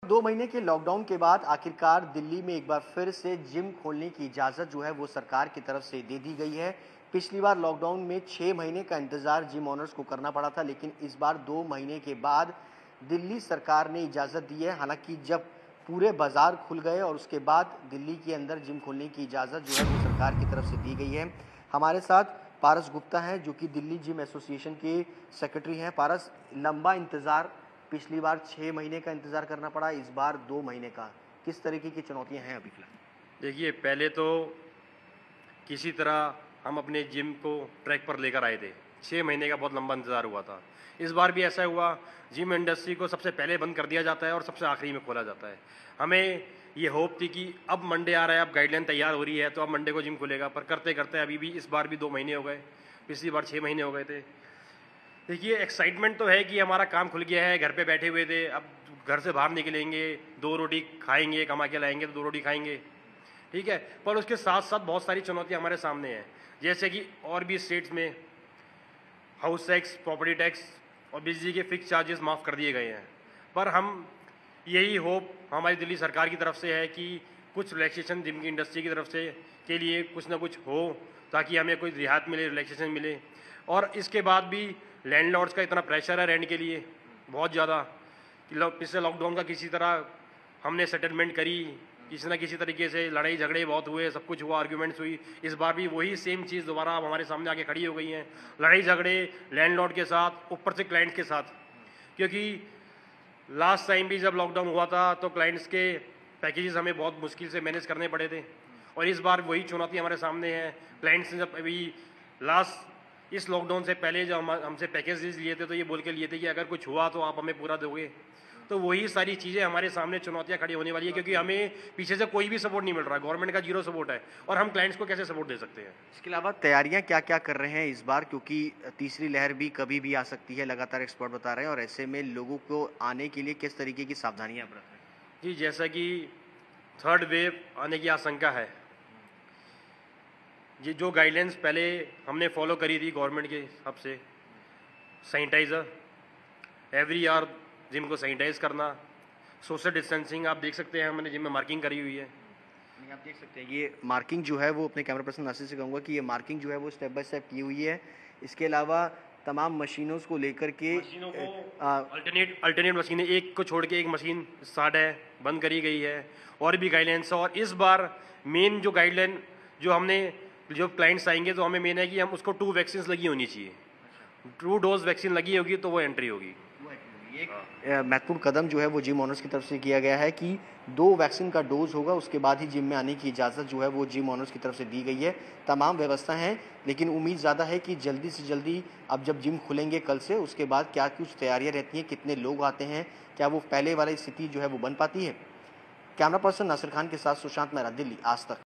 2 महीने के लॉकडाउन के बाद आखिरकार दिल्ली में एक बार फिर से जिम खोलने की इजाज़त जो है वो सरकार की तरफ से दे दी गई है। पिछली बार लॉकडाउन में 6 महीने का इंतज़ार जिम ओनर्स को करना पड़ा था, लेकिन इस बार 2 महीने के बाद दिल्ली सरकार ने इजाज़त दी है। हालांकि जब पूरे बाज़ार खुल गए और उसके बाद दिल्ली के अंदर जिम खोलने की इजाज़त जो है वो सरकार की तरफ से दी गई है। हमारे साथ पारस गुप्ता हैं जो कि दिल्ली जिम एसोसिएशन के सेक्रेटरी हैं। पारस, लंबा इंतज़ार, पिछली बार 6 महीने का इंतज़ार करना पड़ा, इस बार 2 महीने का। किस तरीके की चुनौतियाँ हैं अभी फ़िलहाल? देखिए, पहले तो किसी तरह हम अपने जिम को ट्रैक पर लेकर आए थे। 6 महीने का बहुत लंबा इंतज़ार हुआ था। इस बार भी ऐसा हुआ, जिम इंडस्ट्री को सबसे पहले बंद कर दिया जाता है और सबसे आखिरी में खोला जाता है। हमें ये होप थी कि अब मंडे आ रहा है, अब गाइडलाइन तैयार हो रही है, तो अब मंडे को जिम खुलेगा, पर करते करते अभी भी इस बार भी 2 महीने हो गए। पिछली बार 6 महीने हो गए थे। देखिए, एक्साइटमेंट तो है कि हमारा काम खुल गया है, घर पे बैठे हुए थे, अब घर से बाहर निकलेंगे, 2 रोटी खाएंगे, कमा के लाएंगे तो 2 रोटी खाएंगे, ठीक है। पर उसके साथ साथ बहुत सारी चुनौतियां हमारे सामने हैं, जैसे कि और भी स्टेट्स में हाउस टैक्स, प्रॉपर्टी टैक्स और बिजली के फिक्स चार्जेस माफ़ कर दिए गए हैं। पर हम यही होप हमारी दिल्ली सरकार की तरफ से है कि कुछ रिलैक्सेशन जिम की इंडस्ट्री की तरफ से के लिए कुछ ना कुछ हो, ताकि हमें कोई रियायत मिले, रिलैक्सेशन मिले। और इसके बाद भी लैंडलॉर्ड्स का इतना प्रेशर है रेंट के लिए बहुत ज़्यादा, पिछले लॉकडाउन का किसी तरह हमने सेटलमेंट करी, किसी ना किसी तरीके से लड़ाई झगड़े बहुत हुए, सब कुछ हुआ, आर्ग्यूमेंट्स हुई। इस बार भी वही सेम चीज़ दोबारा अब हमारे सामने आके खड़ी हो गई हैं, लड़ाई झगड़े लैंडलॉर्ड के साथ, ऊपर से क्लाइंट के साथ। क्योंकि लास्ट टाइम भी जब लॉकडाउन हुआ था तो क्लाइंट्स के पैकेजेस हमें बहुत मुश्किल से मैनेज करने पड़े थे, और इस बार वही चुनौती हमारे सामने है। क्लाइंट्स ने जब अभी लास्ट इस लॉकडाउन से पहले जब हमसे पैकेजेस लिए थे तो ये बोल के लिए थे कि अगर कुछ हुआ तो आप हमें पूरा दोगे। तो वही सारी चीज़ें हमारे सामने चुनौतियां खड़ी होने वाली है, क्योंकि हमें पीछे से कोई भी सपोर्ट नहीं मिल रहा है, गवर्नमेंट का 0 सपोर्ट है, और हम क्लाइंट्स को कैसे सपोर्ट दे सकते हैं। इसके अलावा तैयारियां क्या-क्या कर रहे हैं इस बार, क्योंकि तीसरी लहर भी कभी भी आ सकती है, लगातार एक्सपर्ट बता रहे हैं, और ऐसे में लोगों को आने के लिए किस तरीके की सावधानियां बरत रहे हैं? जी, जैसा कि 3rd वेव आने की आशंका है, ये जो गाइडलाइंस पहले हमने फॉलो करी थी गवर्नमेंट के हिसाब से, सैनिटाइज़र एवरी आवर, जिम को सैनिटाइज करना, सोशल डिस्टेंसिंग, आप देख सकते हैं हमने जिम में मार्किंग करी हुई है। नहीं, आप देख सकते हैं ये मार्किंग जो है वो, अपने कैमरा पर्सन नासिर से कहूँगा कि ये मार्किंग जो है वो स्टेप बाय स्टेप की हुई है। इसके अलावा तमाम मशीनों को लेकर के मशीनों को अल्टरनेट मशीनें, एक को छोड़ के एक मशीन स्टार्ट है, बंद करी गई है, और भी गाइडलाइंस। और इस बार मेन जो गाइडलाइन जो हमने, जो क्लाइंट्स आएंगे तो हमें मेन है कि हम उसको 2 वैक्सीन लगी होनी चाहिए। 2 डोज वैक्सीन लगी होगी तो वो एंट्री होगी। एक महत्वपूर्ण कदम जो है वो जिम ओनर्स की तरफ से किया गया है कि 2 वैक्सीन का डोज होगा, उसके बाद ही जिम में आने की इजाज़त जो है वो जिम ओनर्स की तरफ से दी गई है। तमाम व्यवस्था हैं, लेकिन उम्मीद ज़्यादा है कि जल्दी से जल्दी अब जब जिम खुलेंगे कल से, उसके बाद क्या कुछ तैयारियां रहती हैं, कितने लोग आते हैं, क्या वो पहले वाली स्थिति जो है वो बन पाती है। कैमरा पर्सन नासिर खान के साथ सुशांत मेहरा, दिल्ली, आज तक।